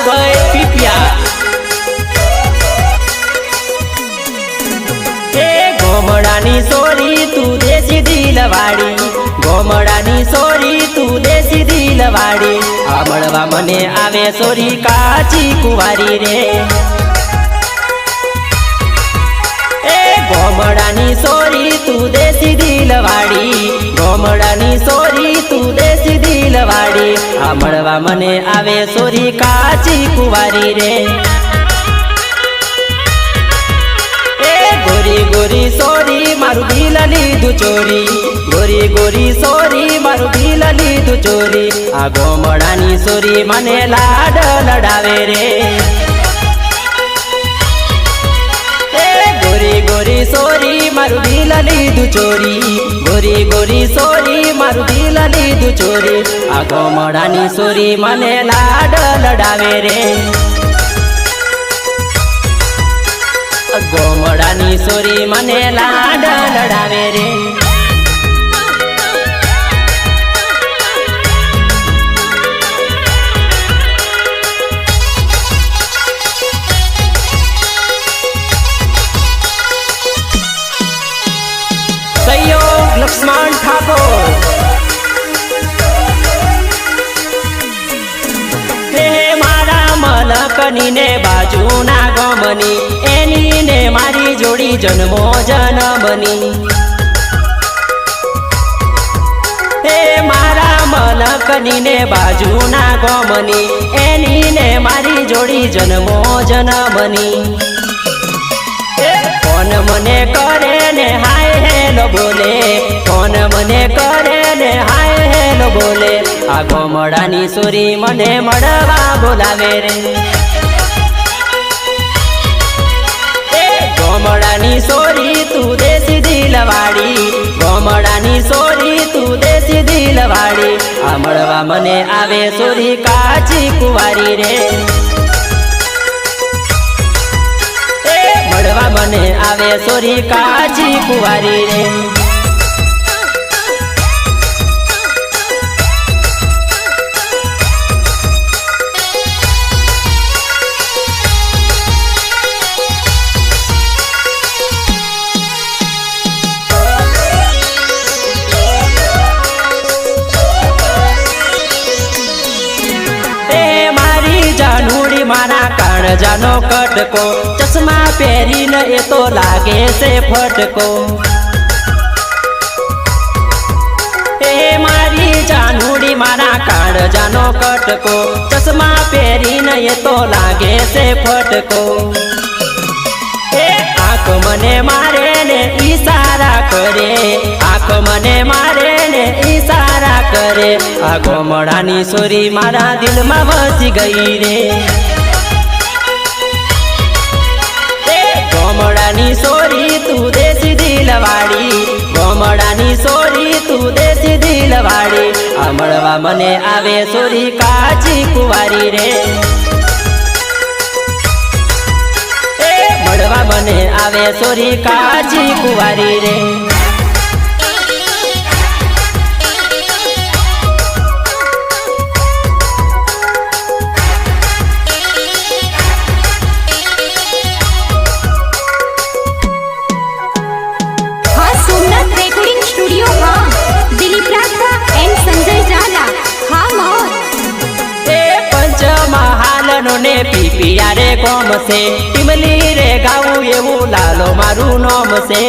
भाई पीपिया गोमड़ानी सोरी तू देसी दिलवाड़ी गोमड़ानी सोरी तू देसी दिलवाड़ी आ मळवा मने आवे सोरी काची कुवारी रे गोमड़ानी सोरी तू देसी दिलवाड़ी गोमड़ानी सोरी तू देसी दिलवाड़ी आ मळवा मने आवे सोरी काची कुवारी रे गोरी गोरी सोरी मारू दिल लीधु चोरी गोरी गोरी सोरी मारू दिल लीधु चोरी आ गोमड़ानी सोरी मने लाड लडावे रे गोरी गोरी सोरी मारू दिल लीधु चोरी गोरी गोरी सोरी मारू दिल लीधु चोरी आ गोमड़ानी सोरी मने लाड लडावे रे गोमड़ानी सोरी मने लाड लडावे रे सहयोग लक्ष्मण ठाकुर मारा मलकनी ने बाजू ना गमनी एनी ने मारी जोड़ी जन्मो जनमनी मारा मलकनी ने बाजू ना गमनी एनी ने मारी जोड़ी जन्मो जनमनी कौन मने करे ने हाय हेलो बोले कौन मने करे ने हाय हेलो बोले आ गोमड़ानी सोरी मने मड़वा बोलावे रे गोमड़ानी सोरी तू देसी दिलवाड़ी गोमड़ानी सोरी तू देसी दिलवाड़ी आ मड़वा मने आवे सोरी काची कुवारी रे मड़वा मने आवे सोरी काची कुवारी रे मारा कान जानो कटको चश्मा पहरी न ए तो लागे से फटको मारी जानूड़ी मारा कान जानो कटको चश्मा पहरी न ए तो लागे से फटको आँख मने मारे ने इशारा करे आँख मने मारे ने इशारा करे आ गोमड़ानी सोरी मारा दिल में बसी गई रे गोमड़ानी सोरी तू देसी दिलवाड़ी गोमड़ानी सोरी तू देसी दिलवाड़ी आ मड़वा मने आवे सोरी काची कुवारी रे मड़वा मने आवे सोरी काची कुवारी रे ने पीपिया रे गोम से टिमली रे गाऊ एवू लालो मारू नोम से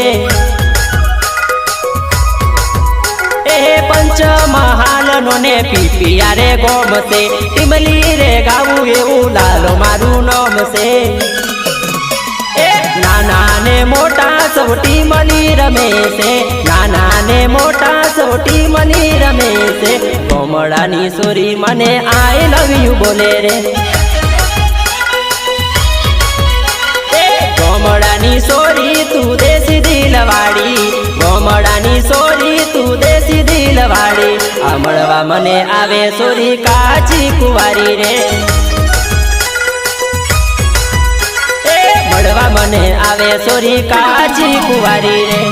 पंच महाल ने पीपिया रे गोम से टिमली रे गाऊ एवू लालो मारू नोम से नाना ने मोटा सोटी मनी रमे से नाना ने मोटा सोटी मनी रमे से गोमड़ानी सोरी मने आई लव यू बोले रे गोमड़ानी सोरी तू देसी दिलवाड़ी गोमड़ानी सोरी तू देसी दिलवाड़ी आ मड़वा मने आवे सोरी काची कुवारी रे मड़वा मने आवे सोरी काची कुवारी रे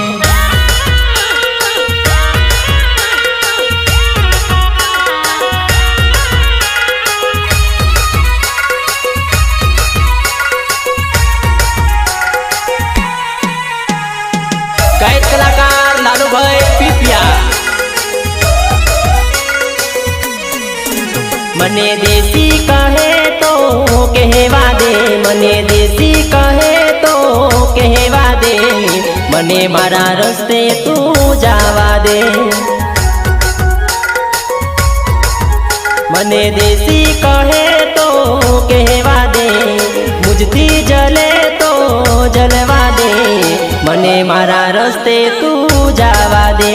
મને દેશી કહે તો કહેવા દે, મને દેશી કહે તો કહેવા દે, મને મારા રસ્તે તું જવા દે. મને દેશી કહે તો કહેવા દે, મુજથી જલે તો જલવા દે, મને મારા રસ્તે તું જવા દે.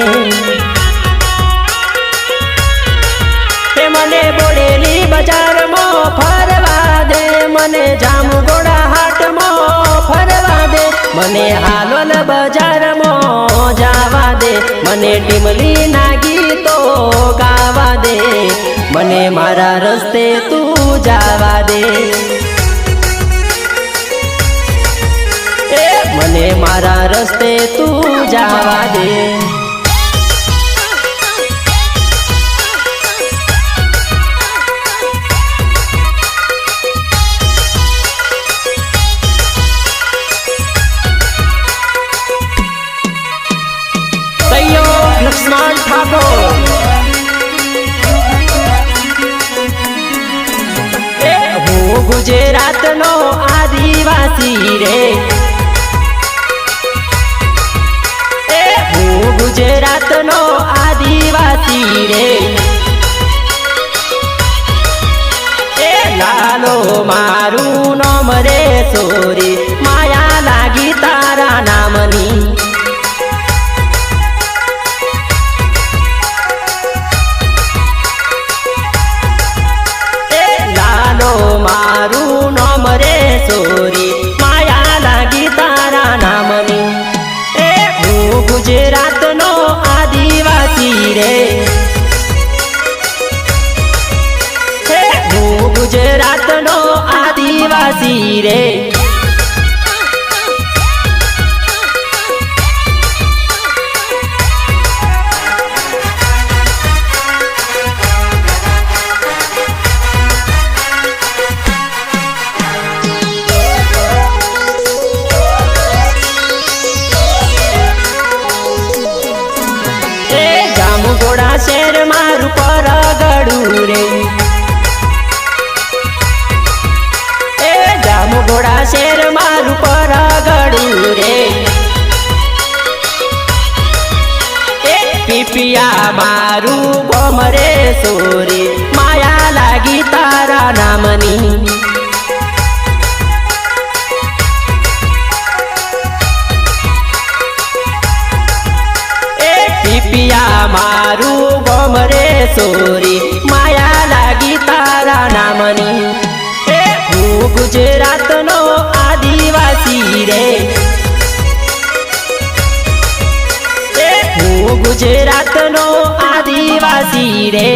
હે મને બોડેલી બજારમાં ફરવા દે, મને જામગોડા હાટમાં ફરવા દે, મને હાલોલ બજારમાં જવા દે, મને ટીમલી ના ગીતો ગાવા દે, મને મારા રસ્તે તું જવા દે. મને મારા રસ્તે તું જવા દે. લક્ષ્મણ ઠાકોર હું ગુજરાતનો આદિવાસી રે, હું ગુજરાતનો આદિવાસી રે. લાલો મારું નામ રે સોરી, માયા લાગી તારા નામની. મારું નામ રે સોરી, માયા લાગી તારા નામની. હું ગુજરાતનો આદિવાસી રે, હું ગુજરાતનો આદિવાસી રે. જામગોડા શેર મારું પરગડું રે, જામગોડા શેર મારું પરગડું રે. પીપિયા મારું ગોમ રે સોરી, માયા લાગી તારા નામની. પીપિયા મારું ગોમ રે સોરી, માયા લાગી તારા નામની. હું ગુજરાતનો આદિવાસી રે, હું ગુજરાતનો આદિવાસી રે.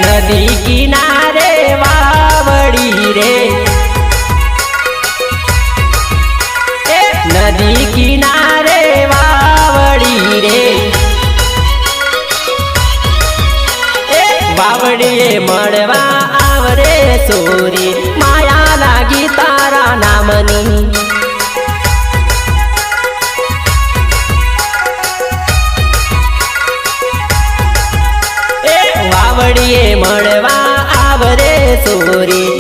નદી કિનારે વાવડી રે, નદી કિનારે વાવડી રે. વાવડીએ મળવા આવરે સોરી, માયા લાગી તારા નામની. વાવડીએ મળવા આવરે સોરી,